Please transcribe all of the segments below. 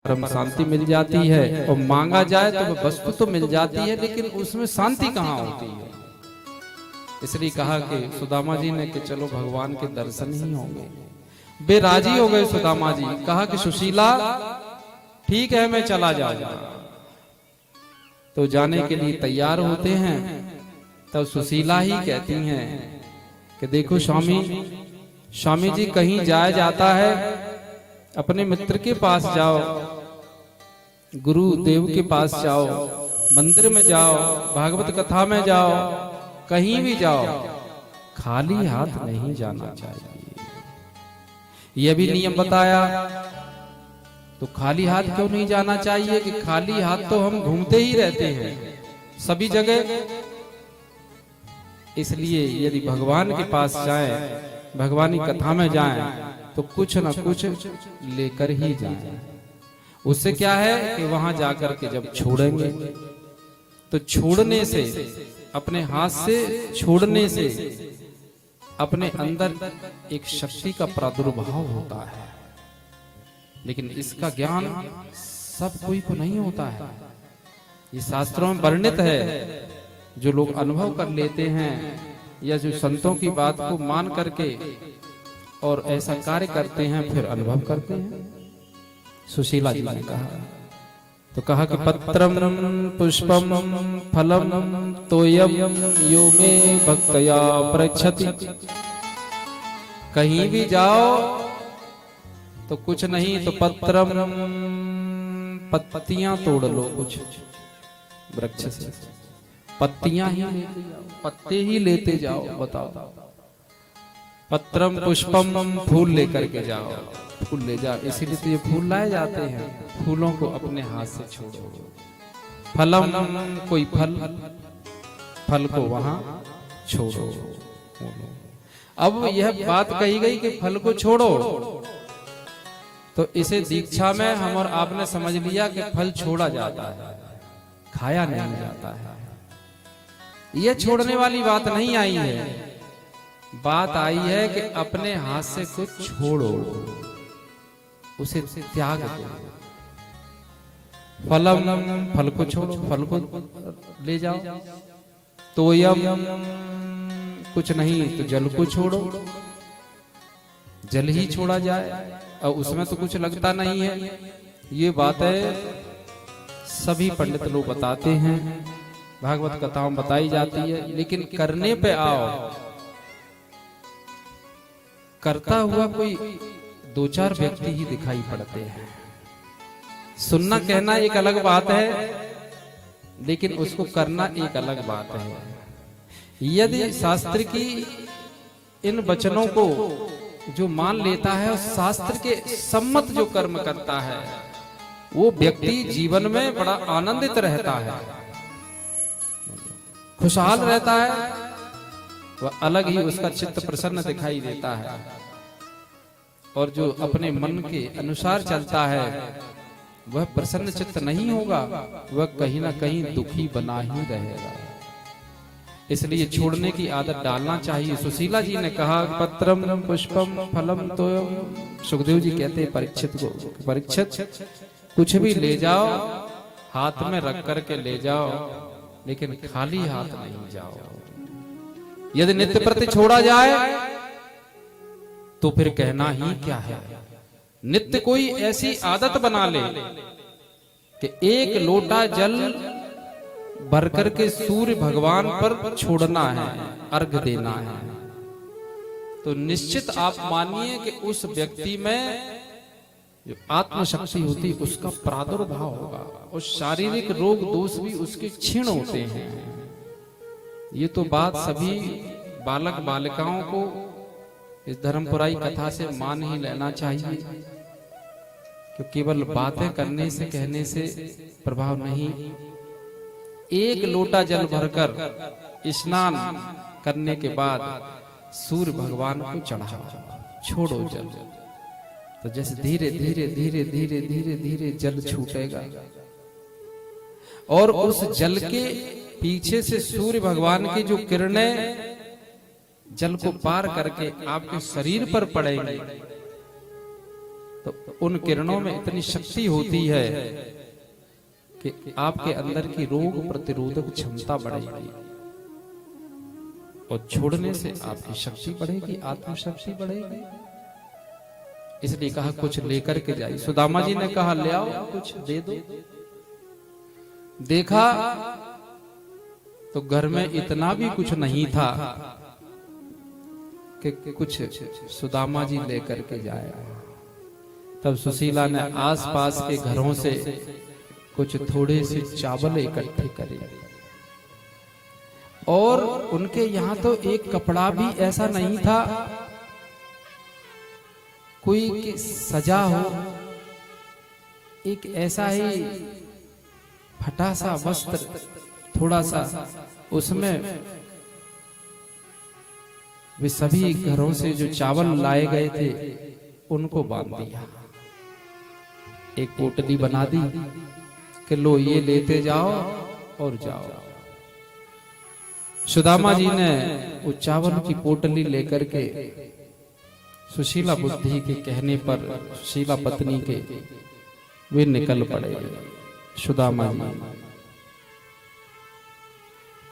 परम शांति मिल जाती है, और मांगा जाए तो वह वस्तु तो मिल जाती है, लेकिन उसमें शांति कहाँ होती है। इसलिए कहा कि सुदामा जी ने कि चलो भगवान के दर्शन ही होंगे। वे राजी हो गए सुदामा जी। कहा कि सुशीला ठीक है, मैं चला जाऊंगा। तो जाने के लिए तैयार होते हैं। तब सुशीला ही कहती हैं कि देखो स्वामी जी कहीं जाया जाता है, अपने मित्र के पास जाओ, गुरुदेव के पास जाओ, मंदिर में जाओ, भागवत कथा में जाओ, कहीं भी जाओ, खाली हाथ नहीं जाना चाहिए। यह भी नियम बताया। तो खाली हाथ क्यों नहीं जाना चाहिए? कि खाली हाथ तो हम घूमते ही रहते हैं सभी जगह। इसलिए यदि भगवान के पास जाएं, भगवान की कथा में जाएं, तो कुछ न कुछ लेकर ही जाएं। उससे क्या है कि वहां जाकर के जब छोड़ेंगे, तो छोड़ने से, अपने हाथ से छोड़ने से अपने अंदर एक शक्ति का प्रादुर्भाव होता है। लेकिन इसका ज्ञान सब कोई को नहीं होता है। ये शास्त्रों में वर्णित है। जो लोग अनुभव कर लेते हैं, या जो संतों की बात को मान करके और ऐसा कार्य करते हैं, फिर अनुभव करते हैं। सुशीला जी ने कहा, तो कहा कि पत्रम पुष्पम फलम तोयम यो मे भक्तया प्रच्छति। कहीं भी जाओ तो कुछ नहीं तो पत्रम, पत्तियां तोड़ लो, कुछ वृक्ष से पत्तियां ही लेते जाओ, पत्ते ही लेते जाओ। बताओ, पत्रम पुष्पम, फूल लेकर के जाओ, फूल ले जाओ। इसीलिए तो ये फूल लाए जाते हैं। फूलों को अपने हाथ से छोड़ो। फलम, कोई फल को वहां छोड़ो। अब यह बात कही गई कि फल को छोड़ो, तो इसे दीक्षा में हम और आपने समझ लिया कि फल छोड़ा जाता है, खाया नहीं जाता है। यह छोड़ने वाली बात नहीं आई है। बात आई है कि अपने हाथ से कुछ छोड़ो, उसे त्याग दो। फलम, फल को छोड़ो, फल को ले जाओ। तोयम, कुछ नहीं तो जल को छोड़ो, जल ही छोड़ा जाए, और उसमें तो कुछ लगता नहीं है। ये बातें सभी पंडित लोग बताते हैं, भागवत कथाओं में बताई जाती है। लेकिन करने पे आओ, करता हुआ कोई दो चार व्यक्ति ही दिखाई पड़ते हैं। सुनना कहना एक अलग बात है, लेकिन उसको करना एक अलग बात है। यदि शास्त्र की इन वचनों को जो मान लेता है और शास्त्र के सम्मत जो कर्म करता है, वो व्यक्ति जीवन में बड़ा आनंदित रहता है, खुशहाल रहता है। वह अलग ही उसका चित्त प्रसन्न दिखाई देता है। और जो अपने मन के अनुसार चलता है, वह प्रसन्न चित्त नहीं होगा, वह कहीं ना कहीं दुखी बना ही रहेगा। इसलिए छोड़ने की आदत डालना चाहिए। सुशीला जी ने कहा पत्रम पुष्पम फलम तोयम। सुखदेव जी कहते हैं परीक्षित को, परीक्षित कुछ भी ले जाओ, हाथ में रख करके ले जाओ, लेकिन खाली हाथ नहीं जाओ। यदि नित्य प्रति छोड़ा जाए तो फिर कहना ही क्या है। नित्य कोई ऐसी आदत बना ले कि एक लोटा जल भर करके सूर्य भगवान पर छोड़ना है, अर्घ देना है, तो निश्चित आप मानिए कि उस व्यक्ति में जो आत्मशक्ति होती है उसका प्रादुर्भाव होगा, और शारीरिक रोग दोष भी उसके क्षीण होते हैं। ये तो बात सभी बालक बालिकाओं को इस धर्मपुराई कथा से मान ही लेना चाहिए, कि केवल बातें करने से कहने से प्रभाव नहीं। एक लोटा जल भरकर स्नान करने के बाद सूर्य भगवान को चढ़ाओ, छोड़ो जल। तो जैसे धीरे धीरे धीरे धीरे धीरे धीरे जल छूटेगा, और उस जल के पीछे से सूर्य भगवान की जो किरणें जल को पार करके आपके शरीर पर पड़ेंगी, तो उन किरणों में इतनी शक्ति होती है कि आपके अंदर की रोग प्रतिरोधक क्षमता बढ़ेगी और छोड़ने से आपकी शक्ति बढ़ेगी, आत्मशक्ति बढ़ेगी। इसलिए कहा कुछ लेकर के जाइए। सुदामा जी ने कहा ले आओ, कुछ दे दो। देखा तो घर में इतना भी कुछ नहीं था कि कुछ सुदामा जी लेकर के जाए। तब सुशीला ने आसपास के घरों से कुछ थोड़े से चावल इकट्ठे करे और उनके यहां तो एक कपड़ा भी ऐसा नहीं था कोई कि सजा हो, एक ऐसा ही फटा सा वस्त्र थोड़ा सा, उसमें वे सभी घरों से जो चावल लाए गए थे उनको बांध दिया। एक पोटली बना दी कि लो ये लेते जाओ और जाओ। सुदामा जी ने वो चावल की पोटली लेकर के सुशीला बुद्धि के कहने पर, सुशीला पत्नी के, वे निकल पड़े। सुदामा जी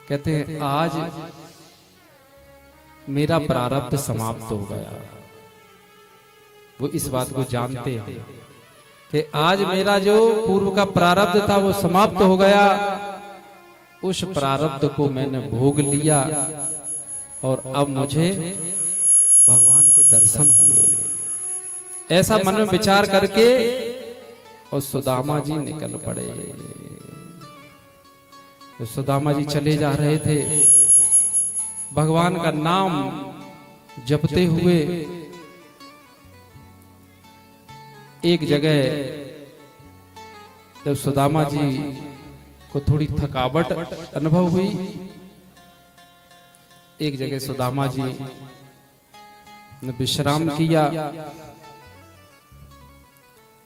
कहते हैं आज मेरा प्रारब्ध समाप्त हो गया। वो इस बात को जानते हैं कि आज मेरा जो पूर्व का प्रारब्ध था वो समाप्त हो गया। उस प्रारब्ध को मैंने भोग लिया और अब मुझे भगवान के दर्शन होंगे। ऐसा मन में विचार करके और सुदामा जी निकल पड़े। तो सुदामा जी चले जा रहे थे, भगवान का नाम जपते हुए। एक जगह जब सुदामा जी को थोड़ी थकावट अनुभव हुई, एक जगह सुदामा जी ने विश्राम किया।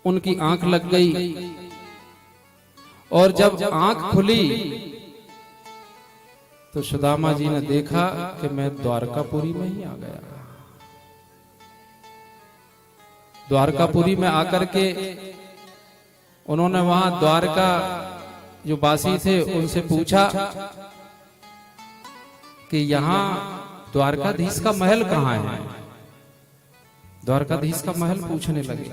उनकी आंख लग गई और जब आंख खुली तो सुदामा जी ने देखा कि मैं द्वारकापुरी में ही आ गया। द्वारकापुरी में आकर के उन्होंने वहां द्वारका जो वासी थे उनसे पूछा कि यहाँ द्वारकाधीश का महल कहाँ है। द्वारकाधीश का महल पूछने लगे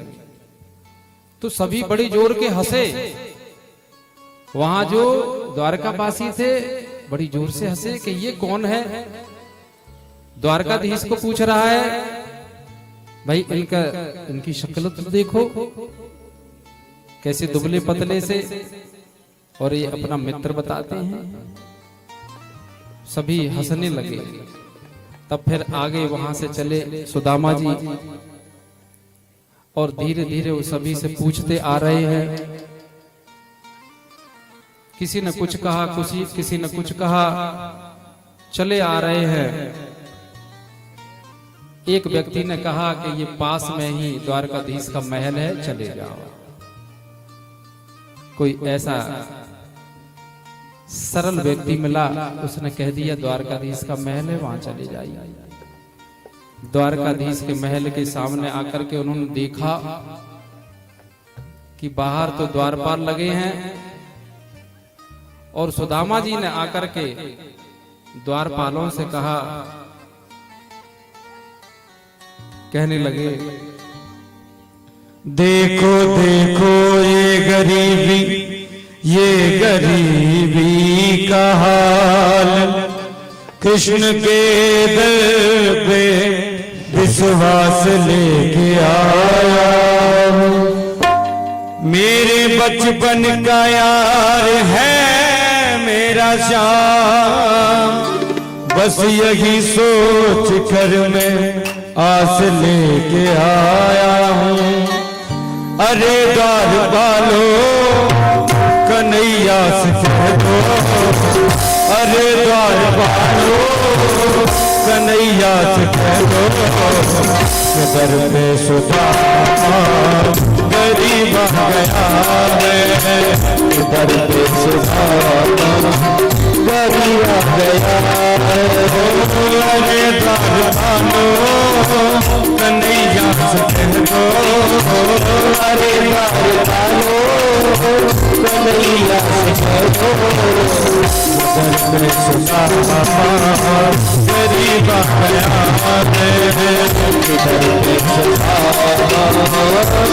तो सभी बड़ी जोर के हंसे। वहां जो द्वारकावासी थे बड़ी जोर से हंसे कि ये कौन है, द्वारकाधीश को पूछ रहा है। भाई इनकी शक्ल तो देखो, कैसे दुबले पतले से, और ये अपना मित्र बताते हैं। सभी हंसने लगे। तब फिर आगे वहां से चले सुदामा जी और धीरे धीरे वो सभी से पूछते आ रहे हैं। किसी ने कुछ कहा, किसी ने कुछ कहा, चले आ रहे हैं। एक व्यक्ति ने कहा कि ये पास में ही द्वारकाधीश का महल है, चले जाओ। कोई ऐसा सरल व्यक्ति मिला, उसने कह दिया द्वारकाधीश का महल है, वहां चले जाइए। द्वारकाधीश के महल के सामने आकर के उन्होंने देखा कि बाहर तो द्वारपाल लगे हैं और सुदामा जी ने आकर के द्वारपालों से कहा, कहने लगे, देखो देखो ये गरीबी का हाल, कृष्ण के दर पे विश्वास लेके आया। मेरे बचपन का यार है मेरा श्याम, बस यही सोच कर मैं आस लेके आया हूँ। अरे द्वार वालों कन्हैया से कह दो, अरे द्वार वालों कन्हैया से कह दो, दर पे सुदामा गरीब आ गया है, दर पे सुदामा गरीब आ गया है। अरे द्वार वालों कन्हैया से कह दो अरे द्वार पालो कन्हैया से कह दो घर में सुना गरीब आया है घर में सुना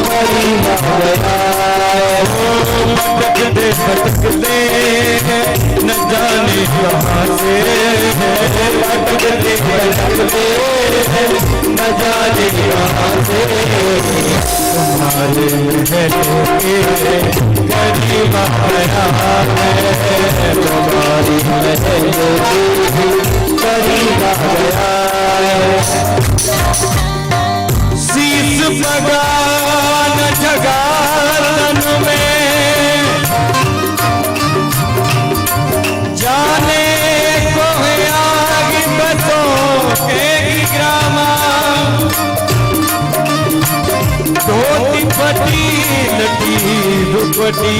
गरीब भटकते न जाने कहाँ से भटकते न जाने कहाँ से तुम्हारे महलों के करीब आया है तुम्हारी महलों के करीब आया है शीश बगान जगान में जाने को है आग बसों के ग्रामा धोती फटी लटी दुपटी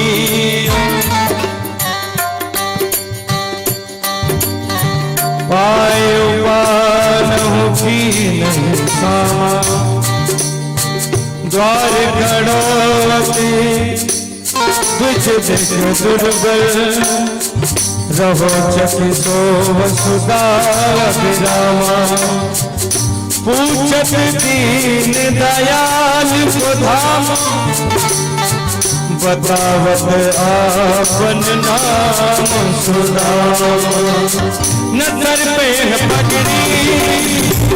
पाए उबान की नहीं सामा द्वार खड़ोती तुझ देख दुर्बल रहो चकितो वसुधा विरामा पूछत दीन दयाल को धाम बतावत आपन नाम सुनाम न सर पे है पगड़ी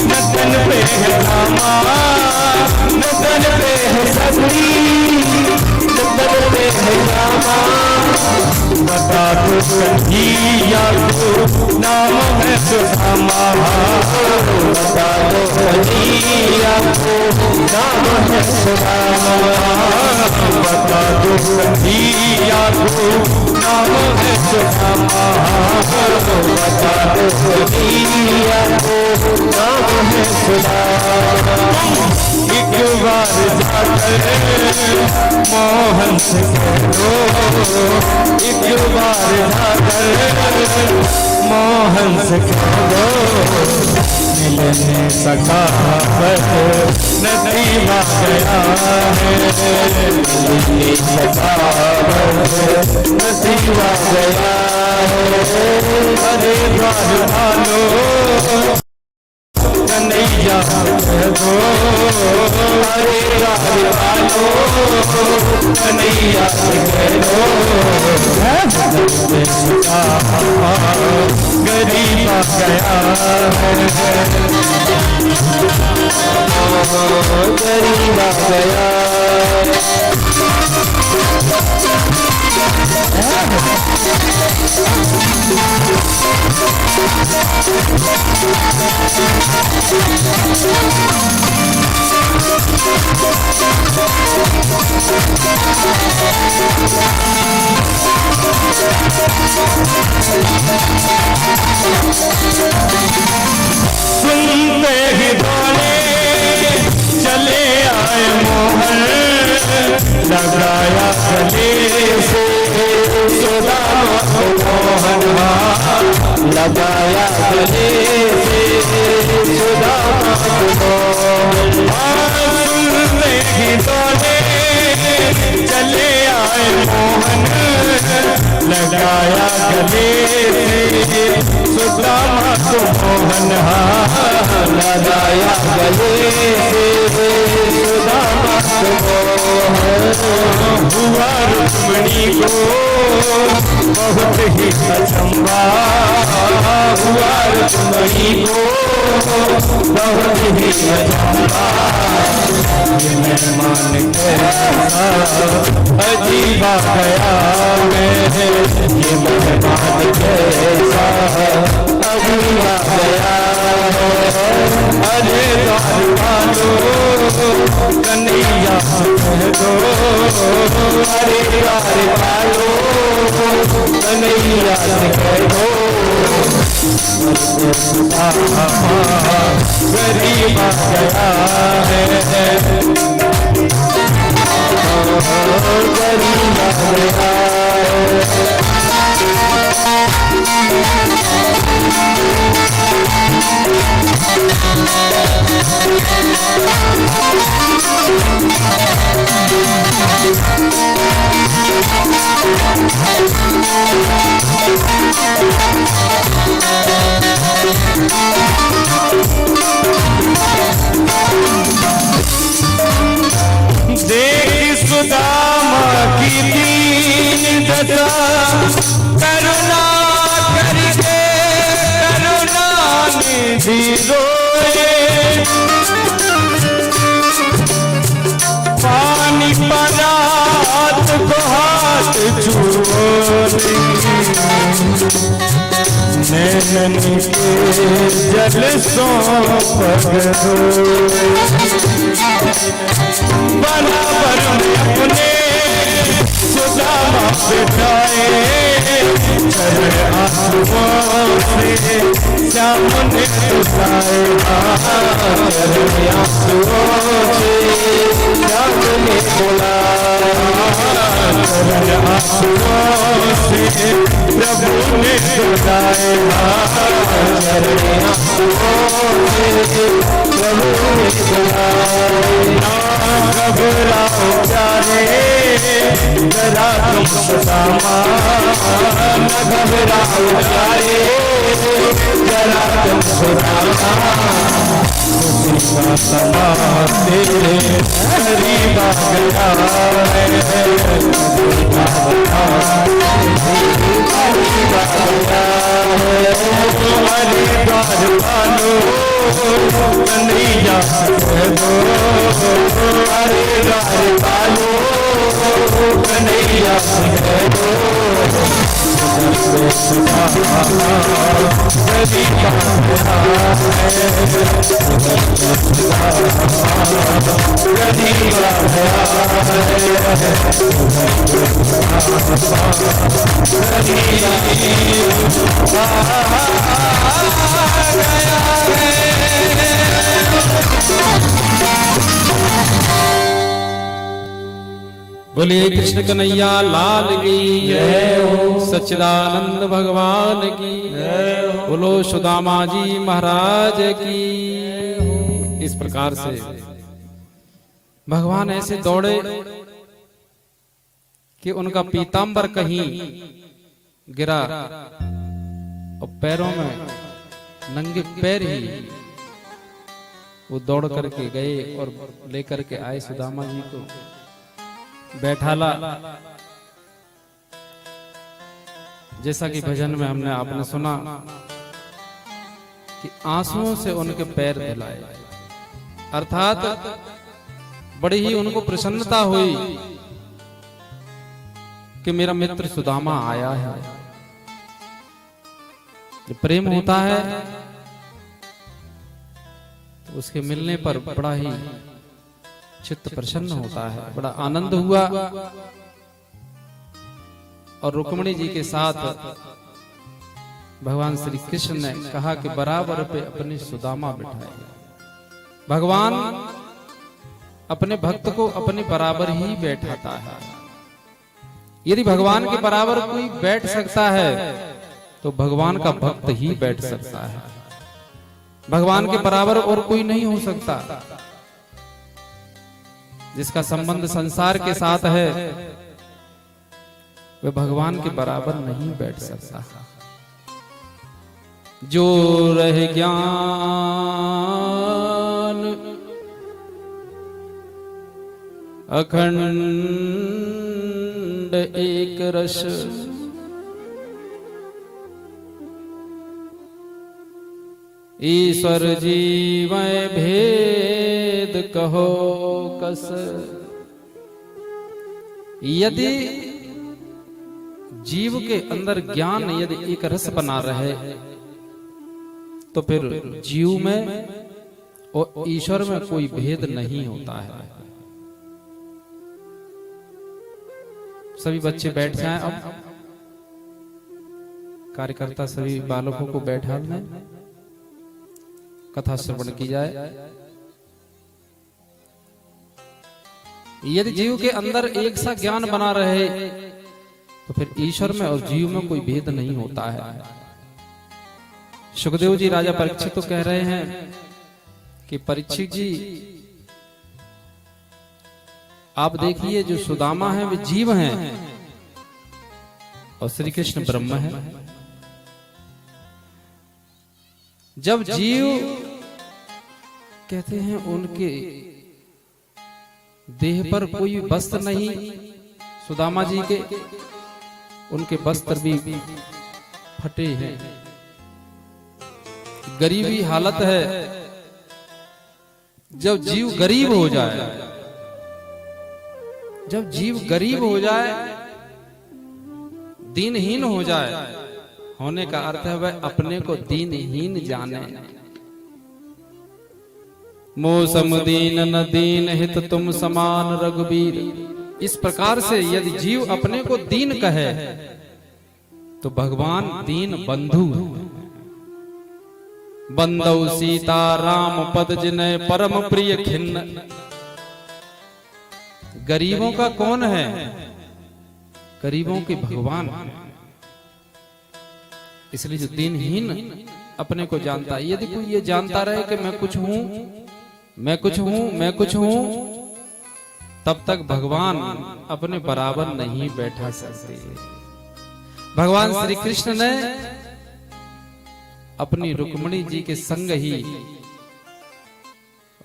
न तन पे है नामा न तन पे है सगड़ी न तन पे है नामा बता दो कन्हैया को नाम है सुदामा बता दो कन्हैया को नाम है सुदामा बता दो कन्हैया को नाम है सुदामा बता दो कन्हैया को नाम है सुदामा एक बार जाकर मोहन से कह दो एक बार जाकर मोहन से कह दो मिलने सका नदीमा गया है मिलने सका नदीमा गया है अरे द्वार भालो कन्हैया कह दो अरे द्वार भालो कन्हैया कह दो गरीब गया गरीब गया सुनते ही दौड़े चले आए मोहन लगाया गले से सुदामा को मोहन लगाया गले से सुदामा को मोहन सुनते ही दौड़े चले आए मोहन लगाया गले से सुदामा को मोहन लगाया गले से सुदामा को मोहन हुआ रुक्मिणी को बहुत ही अचंबा हुआ रुक्मिणी को बहुत ही अचंबा ये मेहमान कैसा अजीबा गया मैं ये मेहमान कैसा अजीबा गया अरे द्वार पालो कन्हैया कह दो अरे द्वार पालो कन्हैया कह दो गरीब गया है गरीब गया है देख सुदामा की दीन दशा, करुणा करके करुणा निधि रोए। पानी परात को हाथ छुओ, नैनन के जल सो पगरो। बराबर में अपने सुदामा बिठाए, चरण आंसुओं से सामने उठाए। चरण आंसुओं से सामने बुलाया, चरण आंसुओं से प्रभु ने बुलाए। चरण आंसुओं से प्रभु ने बुलाया। घबराओ प्यारे जरा तुम सुदामा, न घबराओ प्यारे जरा तुम सुदामा। खुशी का समा तेरे करीब आ गया है, तुम्हारे द्वार पालो कन्हैया दो, तुम्हारे द्वार पालो कन्हैया दो। बोलिए कृष्ण कन्हैया लाल की जय हो, सच्चिदानंद भगवान की जय हो, बोलो सुदामा जी महाराज की। इस प्रकार से भगवान ऐसे दौड़े कि उनका पीतांबर कहीं गिरा और पैरों में नंगे पैर ही वो दौड़ करके गए और लेकर के आए सुदामा जी को, बैठाला। जैसा कि भजन में हमने आपने सुना कि आंसुओं से उनके पैर धुलाए, अर्थात बड़ी ही उनको प्रसन्नता हुई कि मेरा मित्र सुदामा आया है। जब प्रेम होता है तो उसके मिलने पर बड़ा ही चित्त प्रसन्न होता है, बड़ा आनंद हुआ। और रुक्मिणी जी के साथ भगवान श्री कृष्ण ने कहा कि बराबर पे अपने सुदामा बिठाए। भगवान अपने भक्त को अपने बराबर ही बैठाता है। यदि भगवान के बराबर कोई बैठ सकता है तो भगवान का भक्त ही बैठ सकता है। भगवान के बराबर और कोई नहीं हो सकता। जिसका संबंध संसार के साथ है वह भगवान के बराबर नहीं बैठ सकता। जो रहे ज्ञान अखंड एक रस, ईश्वर जीवय भेद कहो कस। यदि जीव के अंदर ज्ञान यदि एक रस बना रहे तो फिर जीव में और ईश्वर में कोई भेद नहीं होता है। सभी बच्चे बैठ जाएं। अब कार्यकर्ता सभी बालकों को बैठा लें, कथा श्रवण की जाए। यदि जीव के अंदर एक सा ज्ञान बना रहे तो फिर ईश्वर में और जीव में कोई भेद नहीं होता है। सुखदेव जी राजा परीक्षित तो कह रहे हैं कि परीक्षित जी आप देखिए जो सुदामा है वे जीव हैं और श्री कृष्ण ब्रह्म है। जब जीव कहते हैं उनके देह पर कोई वस्त्र नहीं, सुदामा जी के उनके वस्त्र भी फटे हैं, गरीबी हालत है। जब जीव गरीब हो जाए, जब जीव गरीब हो जाए, दीनहीन हो जाए, होने का अर्थ है वह अपने को दीनहीन जाने। मोसम दीन न दीन हित तुम समान रघुबीर। इस प्रकार से यदि जीव अपने को दीन कहे तो भगवान दीन बंधु है। बंदौ सीता राम पद जिनय परम प्रिय खिन्न। गरीबों का कौन है? गरीबों के भगवान। इसलिए जो दीनहीन अपने को जानता है, यदि कोई ये जानता रहे कि मैं कुछ हूं, मैं कुछ हूं, मैं कुछ हूं, तब तक भगवान अपने बराबर नहीं बैठा सकते। भगवान श्री कृष्ण ने अपनी रुक्मिणी जी के संग ही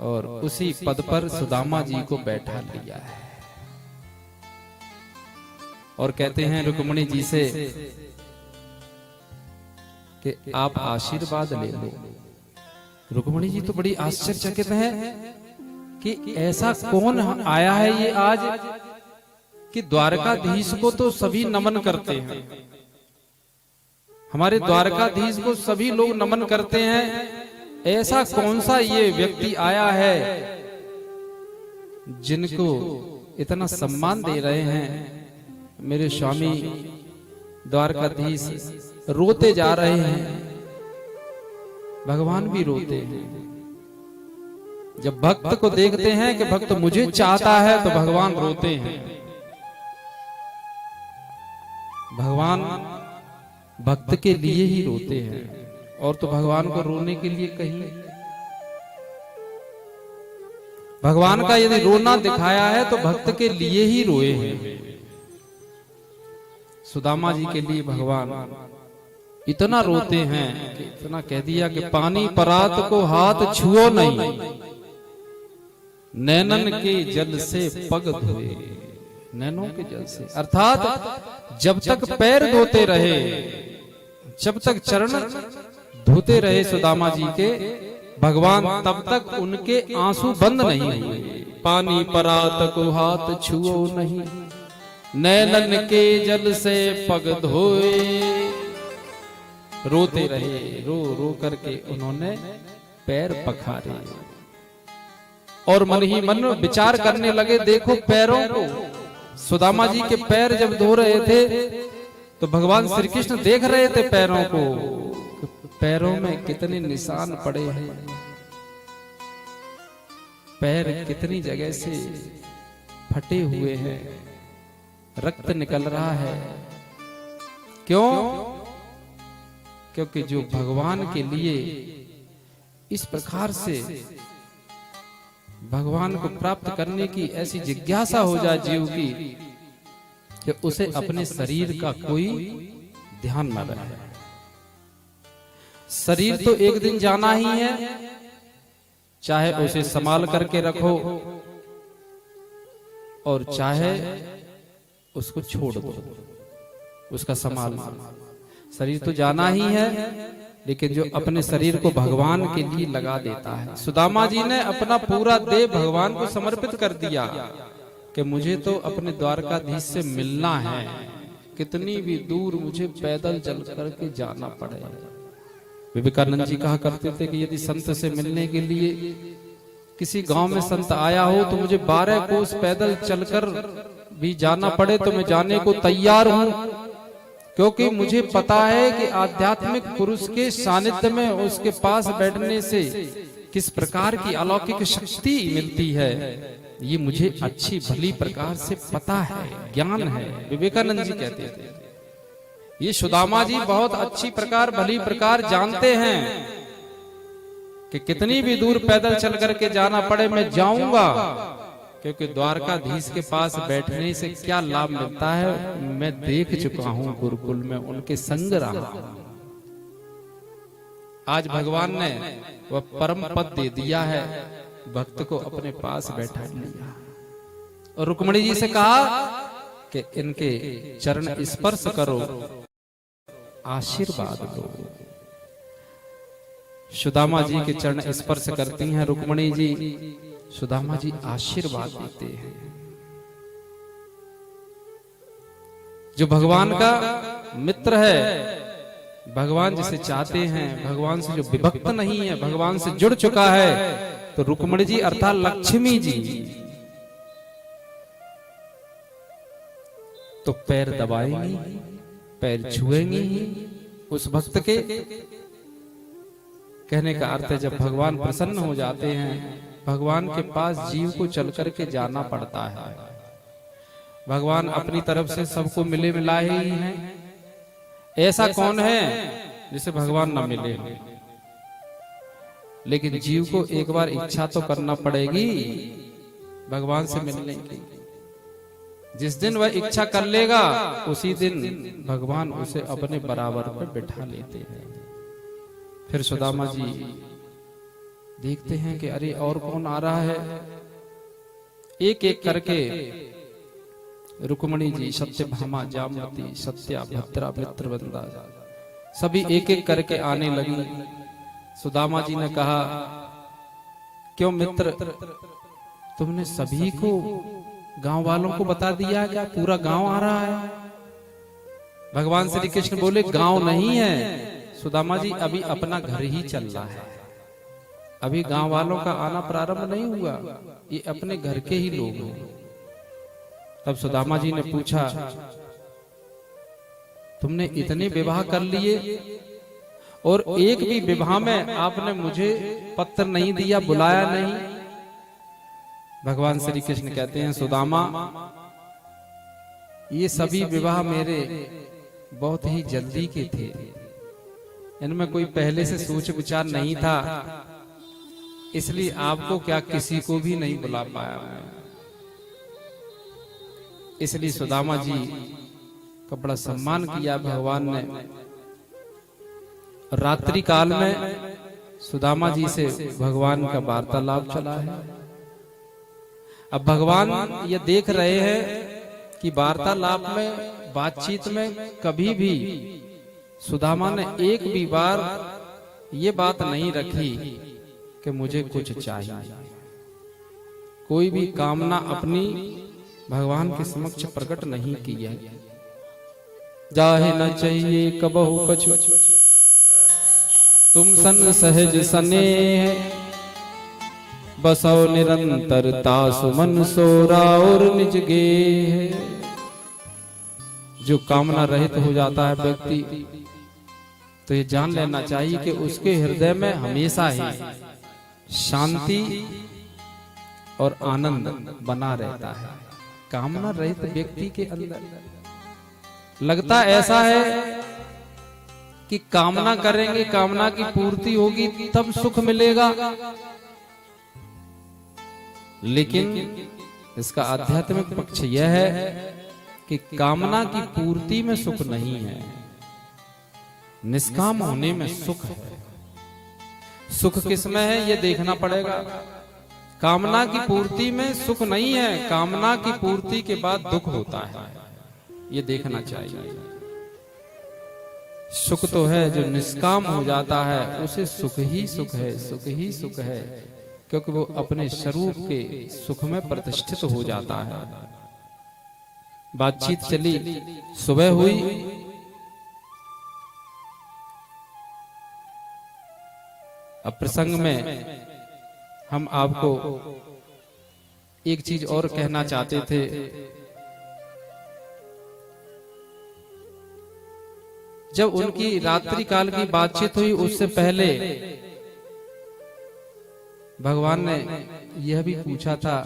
और उसी पद पर सुदामा जी को बैठा लिया है और कहते हैं रुक्मिणी जी से कि आप आशीर्वाद ले लो। रुक्मिणी जी तो बड़ी आश्चर्यचकित है कि ऐसा कौन आया है ये आज कि द्वारकाधीश को तो सभी नमन करते हैं, हमारे द्वारकाधीश को सभी लोग नमन करते हैं, ऐसा कौन सा ये व्यक्ति आया है जिनको इतना सम्मान दे रहे हैं। मेरे स्वामी द्वारकाधीश रोते जा रहे हैं, भगवान भी रोते हैं। जब भक्त को देखते हैं कि भक्त मुझे चाहता है तो भगवान रोते हैं। भगवान भक्त के लिए ही रोते हैं, और तो भगवान को रोने के लिए कहीं। भगवान का यदि रोना दिखाया है तो भक्त के लिए ही रोए हैं। सुदामा जी के लिए भगवान इतना रोते हैं कि इतना कह दिया कि पानी परात को हाथ छुओ नहीं, नैनन के जल से पग धोए। नैनों के जल से अर्थात जब तक पैर धोते रहे, जब तक चरण धोते रहे सुदामा जी के भगवान, तब तक उनके आंसू बंद नहीं हुए। पानी परात को हाथ छुओ नहीं, नैनन के जल से पग धोए। रोते रहे, रो रो करके उन्होंने पैर पखारे और मन ही मन विचार करने लगे। देखो पैरों को, सुदामा जी के पैर जब धो रहे थे तो भगवान श्री कृष्ण देख रहे थे पैरों को, पैरों में कितने निशान पड़े हैं, पैर कितनी जगह से फटे हुए हैं, रक्त निकल रहा है। क्यों? क्योंकि जो भगवान के लिए इस प्रकार से भगवान को प्राप्त करने की ऐसी जिज्ञासा हो जाए जीव की कि उसे अपने शरीर का कोई ध्यान न रहे। शरीर तो एक दिन जाना ही है, चाहे उसे संभाल करके रखो और चाहे उसको छोड़ दो, उसका संभाल। शरीर तो जाना ही है, लेकिन जो अपने शरीर को भगवान के लिए लगा देता है। सुदामा जी ने अपना पूरा देह भगवान को समर्पित कर दिया कि मुझे तो अपने द्वारकाधीश से मिलना है, कितनी भी दूर मुझे पैदल चल करके जाना पड़े। विवेकानंद जी कहा करते थे कि यदि संत से मिलने के लिए किसी गांव में संत आया हो तो मुझे 12 कोस पैदल चलकर भी जाना पड़े तो मैं जाने को तैयार हूं, क्योंकि मुझे पता है कि आध्यात्मिक पुरुष के सानिध्य में उसके पास बैठने से किस प्रकार की अलौकिक शक्ति मिलती है, ये मुझे अच्छी भली प्रकार से पता है, ज्ञान है। विवेकानंद जी कहते थे ये सुदामा जी बहुत अच्छी प्रकार भली प्रकार जानते हैं कि कितनी भी दूर पैदल चल करके जाना पड़े मैं जाऊंगा, क्योंकि द्वारकाधीश के पास बैठने से क्या लाभ मिलता है मैं देख चुका हूं, गुरुकुल में उनके संग रहा हूं। आज भगवान ने वह परम पद दे दिया है, भक्त को अपने पास बैठा लिया और रुक्मिणी जी से कहा कि इनके चरण स्पर्श करो, आशीर्वाद दो। सुदामा जी के चरण स्पर्श करती हैं रुक्मिणी जी, सुदामा जी आशीर्वाद देते हैं। जो भगवान का मित्र है, भगवान जिसे चाहते हैं, भगवान से जो विभक्त नहीं है, भगवान से जुड़ चुका है, तो रुक्मिणी जी अर्थात लक्ष्मी जी तो पैर दबाएंगी, पैर छुएंगी उस भक्त के। कहने का अर्थ है जब भगवान प्रसन्न हो जाते हैं, भगवान के पास जीव को चल करके जाना पड़ता है। भगवान अपनी तरफ से सबको मिले मिलाए ही हैं। ऐसा कौन है जिसे भगवान न मिले? लेकिन जीव को एक बार इच्छा तो करना पड़ेगी भगवान से मिलने की। जिस दिन वह इच्छा कर लेगा उसी दिन भगवान उसे अपने बराबर पर बिठा लेते हैं। फिर सुदामा जी देखते हैं कि अरे और कौन आ रहा है। एक एक करके रुक्मिणी जी, सत्यभामा, जामवती, सत्या, भद्रा, मित्रवंदा सभी एक एक करके आने लगी। सुदामा जी ने कहा, क्यों मित्र, तुमने सभी को, गांव वालों को बता दिया क्या? पूरा गांव आ रहा है। भगवान श्री कृष्ण बोले, गांव नहीं है सुदामा जी, अभी अपना घर ही चल रहा है, अभी गांव वालों का आना प्रारंभ नहीं हुआ, ये अपने घर के ही लोग हैं। तब सुदामा जी ने पूछा, तुमने इतने विवाह कर लिए और एक भी विवाह में आपने मुझे पत्र नहीं दिया, बुलाया नहीं? भगवान श्री कृष्ण कहते हैं, सुदामा, ये सभी विवाह मेरे बहुत ही जल्दी के थे, इनमें कोई पहले से सोच विचार नहीं था, इसलिए आपको क्या किसी को भी नहीं बुला पाया मैं। इसलिए सुदामा जी का बड़ा सम्मान किया भगवान ने। रात्रि काल में सुदामा जी से भगवान का वार्तालाप चला है। अब भगवान ये देख रहे हैं कि वार्तालाप में, बातचीत में कभी भी सुदामा ने एक भी बार ये बात नहीं रखी कि मुझे कुछ चाहिए। कोई भी कामना अपनी भगवान के समक्ष प्रकट नहीं की है। जाहे न चाहिए कबहु कछु, तुम सन सहज स्नेह, बसो निरंतरता सुमन सोरा और निज गेह। जो कामना रहित हो जाता है व्यक्ति, तो ये जान लेना चाहिए कि उसके हृदय में हमेशा ही शांति और आनंद बना रहता है। कामना रहित व्यक्ति के अंदर लगता ऐसा है कि कामना करेंगे, कामना की पूर्ति होगी तब सुख मिलेगा, लेकिन इसका आध्यात्मिक पक्ष यह है कि कामना की पूर्ति में सुख नहीं है, निष्काम होने में सुख है। सुख किसमें है ये देखना पड़ेगा। कामना की पूर्ति में सुख नहीं है, कामना की पूर्ति के बाद दुख होता है, ये देखना चाहिए। सुख तो है जो निष्काम हो जाता है, उसे सुख ही सुख है, सुख ही सुख है, क्योंकि वो अपने स्वरूप के सुख में प्रतिष्ठित हो जाता है। बातचीत चली, सुबह हुई, अब प्रसंग में हम आपको एक चीज और कहना चाहते थे। जब उनकी रात्रि काल की बातचीत हुई, उससे पहले भगवान ने यह भी पूछा था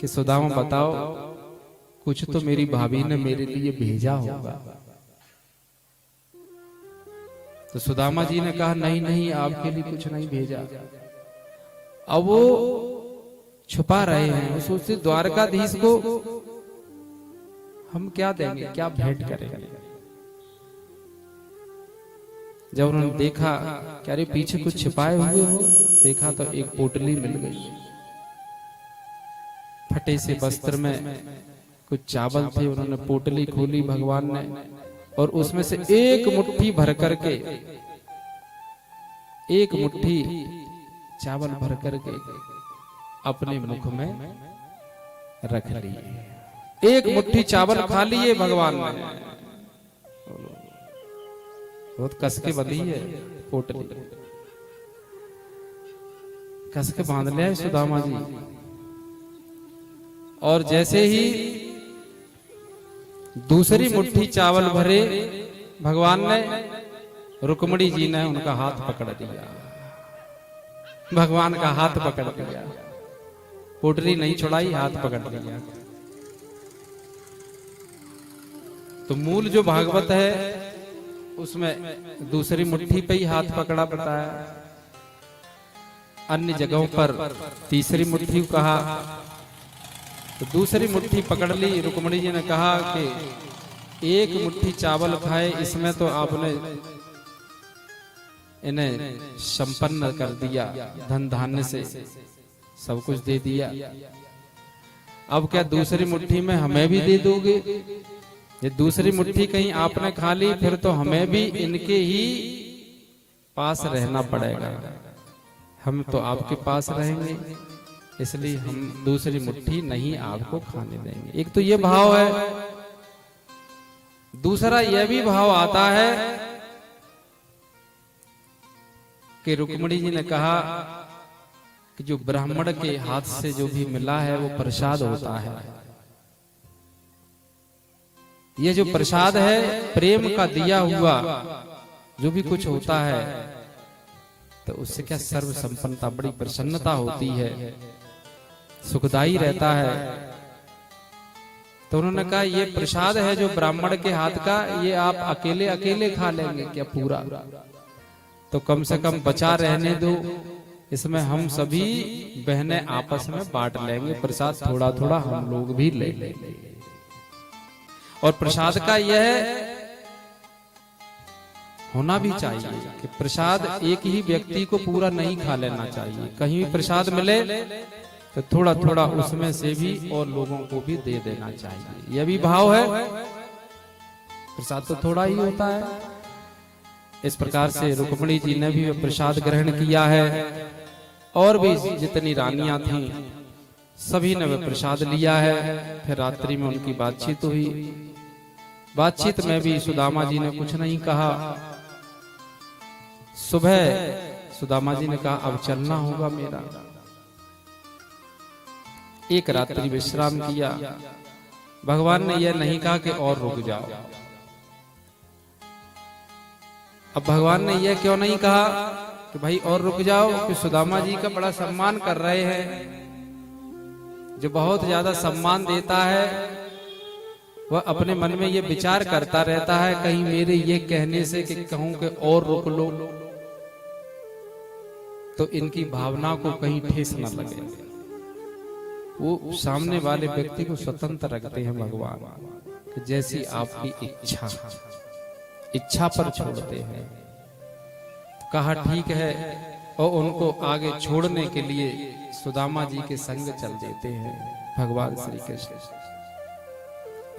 कि सुदामा बताओ, कुछ तो मेरी भाभी ने मेरे लिए भेजा होगा। तो सुदामा जी ने कहा, नहीं नहीं, आपके लिए कुछ नहीं भेजा। अब वो छुपा रहे हैं। वो सोचते द्वारकाधीश को हम क्या देंगे, क्या भेंट करेंगे। जब उन्होंने देखा कि अरे पीछे कुछ छिपाए हुए हो, देखा तो एक पोटली मिल गई। फटे से वस्त्र में कुछ चावल थे, उन्होंने पोटली खोली भगवान ने, और उसमें से एक मुट्ठी भर करके, एक मुट्ठी चावल भर करके अपने मुख में रख लिए। एक मुट्ठी चावल खा लिए भगवान ने। बहुत कस के बंधी है पोटली, कस के बांध लिया है सुदामा जी। और जैसे ही दूसरी मुट्ठी चावल भरे भगवान ने, रुक्मणी जी ने उनका हाथ पकड़ दिया। भगवान का हाथ पकड़ दिया, पोटली नहीं छुड़ाई, हाथ पकड़ लिया। तो मूल जो भागवत है उसमें दूसरी मुट्ठी पे ही हाथ पकड़ा बताया, अन्य जगहों पर तीसरी मुट्ठी कहा। तो दूसरी मुट्ठी पकड़ ली। रुक्मणी जी ने कहा कि एक मुट्ठी चावल खाए, इसमें तो आपने इन्हें संपन्न कर दिया, धन धान्य से सब कुछ दे दिया। अब क्या दूसरी मुट्ठी में हमें भी दे दोगे? ये दूसरी मुट्ठी कहीं आपने खा ली, फिर तो हमें भी इनके ही पास रहना पड़ेगा। हम तो आपके पास रहेंगे, इसलिए हम दूसरी मुट्ठी नहीं आपको खाने देंगे। एक तो ये भाव है। दूसरा यह भी भाव आता है कि रुक्मणी जी ने कहा कि जो ब्राह्मण के हाथ से जो भी मिला है वो प्रसाद होता है। ये जो प्रसाद है प्रेम का दिया हुआ जो भी कुछ होता है, तो उससे क्या सर्व संपन्नता, बड़ी प्रसन्नता होती है, सुखदाई रहता है। तो उन्होंने कहा ये प्रसाद है जो ब्राह्मण के हाथ का, ये आप अकेले अकेले खा लेंगे क्या पूरा? तो कम से कम बचा रहने दो, इसमें हम सभी बहनें आपस में बांट लेंगे, प्रसाद थोड़ा थोड़ा हम लोग भी ले लेंगे। और प्रसाद का यह होना भी चाहिए कि प्रसाद एक ही व्यक्ति को पूरा नहीं खा लेना चाहिए। कहीं भी प्रसाद मिले तो थोड़ा थोड़ा उसमें से भी और लोगों को भी दे देना चाहिए। यह भी भाव है। प्रसाद तो थोड़ा ही होता है। इस प्रकार से रुक्मणी जी ने भी प्रसाद ग्रहण किया है, और भी जितनी रानियां थीं सभी ने वह प्रसाद लिया है। फिर रात्रि में उनकी बातचीत हुई। बातचीत में भी सुदामा जी ने कुछ नहीं कहा। सुबह सुदामा जी ने कहा अब चलना होगा मेरा। एक रात्रि विश्राम किया। भगवान ने यह नहीं कहा कि और रुक जाओ। अब भगवान ने यह क्यों नहीं कहा कि भाई और रुक जाओ, कि सुदामा जी का बड़ा सम्मान कर रहे हैं। जो बहुत ज्यादा सम्मान देता है वह अपने मन में ये विचार करता रहता है, कहीं मेरे ये कहने से कि कहूं कि और रुक लो तो इनकी भावना को कहीं ठेस न लगे। वो सामने वाले व्यक्ति को स्वतंत्र रखते हैं भगवान, कि जैसी आपकी इच्छा पर छोड़ते हैं। कहा ठीक है, और उनको आगे छोड़ने के लिए सुदामा जी के संग चल देते हैं भगवान श्री कृष्ण।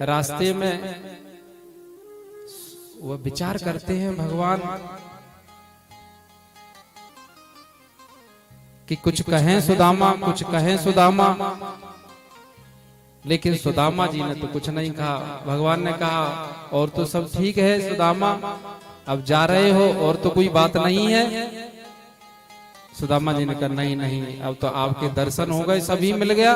रास्ते में वह विचार करते हैं भगवान कि कुछ कहें सुदामा, कुछ कहें सुदामा, लेकिन सुदामा जी ने तो कुछ नहीं कहा। भगवान ने कहा और तो सब ठीक है सुदामा, अब जा रहे हो और तो कोई बात नहीं है। सुदामा जी ने कहा नहीं नहीं, अब तो आपके दर्शन हो गए, सभी मिल गया।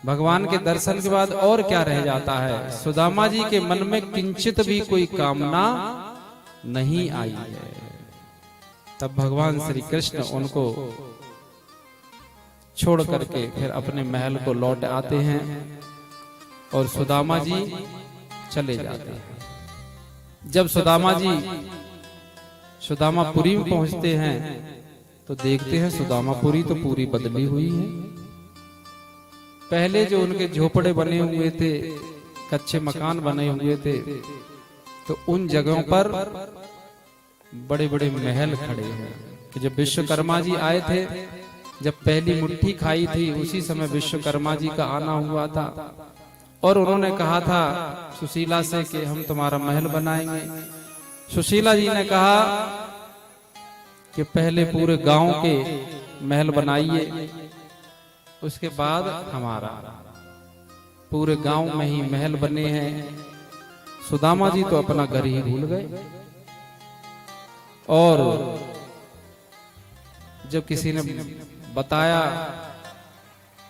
भगवान के दर्शन के बाद और क्या रह जाता है। सुदामा जी के मन में किंचित भी कोई कामना नहीं आई है। तब भगवान श्री कृष्ण उनको छोड़ करके फिर अपने महल को लौट आते हैं और सुदामा जी चले जाते हैं। जब सुदामा जी सुदामापुरी में पहुंचते हैं तो देखते हैं सुदामापुरी तो पूरी बदली हुई है। पहले जो उनके झोपड़े बने हुए थे, कच्चे मकान बने हुए थे, तो उन जगहों पर बड़े बड़े महल खड़े हैं कि जब विश्वकर्मा जी आए थे, जब पहली मुट्ठी खाई थी, उसी समय विश्वकर्मा जी का आना हुआ था और उन्होंने कहा था सुशीला से कि हम तुम्हारा महल बनाएंगे। सुशीला जी ने कहा कि पहले पूरे गांव के महल बनाइए, उसके बाद हमारा। पूरे गांव में ही महल बने हैं। सुदामा जी तो अपना घर ही भूल गए और जब किसी ने बताया,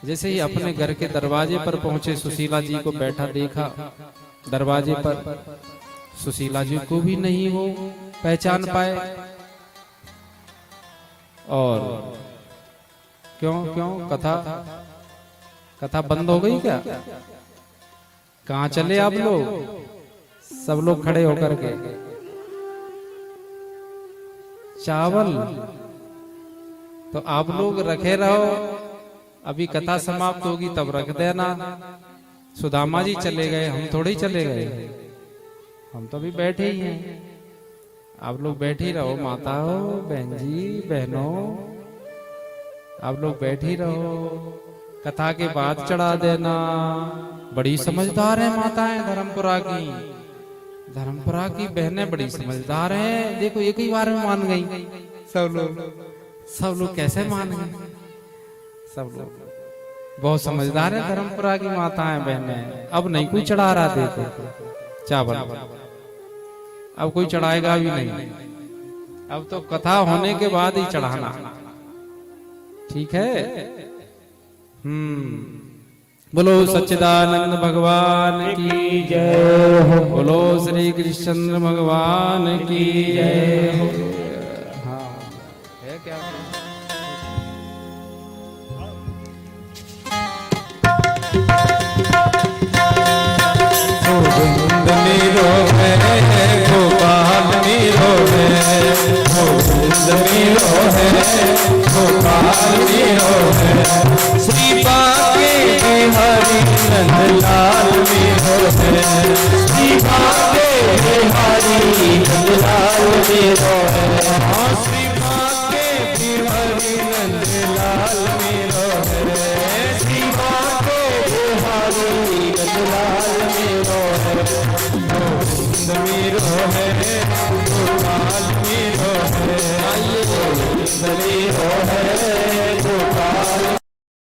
जैसे ही अपने घर के दरवाजे पर पहुंचे, सुशीला जी को बैठा देखा दरवाजे पर, सुशीला जी को भी नहीं वो पहचान पाए। और क्यों क्यों कथा बंद हो गई क्या? कहाँ चले आप लोग? सब लोग खड़े होकर के चावल तो आप लोग रखे रहो, अभी कथा समाप्त होगी तब रख देना। सुदामा जी चले गए, हम थोड़े ही चले गए, हम तो अभी बैठे ही हैं। आप लोग बैठे ही रहो, माताओं, बहन जी, बहनों, आप लोग बैठे ही रहो, कथा के बाद चढ़ा देना। बड़ी समझदार है माताएं धर्मपुरा की, धर्मपुरा की बहनें बड़ी समझदार हैं। देखो एक ही बार में मान गई। सब लोग कैसे मान गए? सब लोग बहुत समझदार है धर्मपुरा की माताएं बहनें। अब नहीं कोई चढ़ा रहा, देखो चावल अब कोई चढ़ाएगा भी नहीं, अब तो कथा होने के बाद ही चढ़ाना, ठीक है। बोलो सच्चिदानंद भगवान की जय हो, बोलो श्री कृष्ण भगवान की जय हो। हाँ है क्या? गोविंद मीरो है, गोपाल मीरो है, गोविंद मीरो है, गोपाल मीरो है, श्री बाके बिहारी नंदलाल मीरो है, श्री बाके बिहारी नंदलाल मीरो है, हाँ श्री बाके बिहारी नंदलाल मीरो है, श्री बाके बिहारी नंदलाल मीरो है, गोविंद मीरो है, गोपाल मीरो है, गोविंद मीरो है,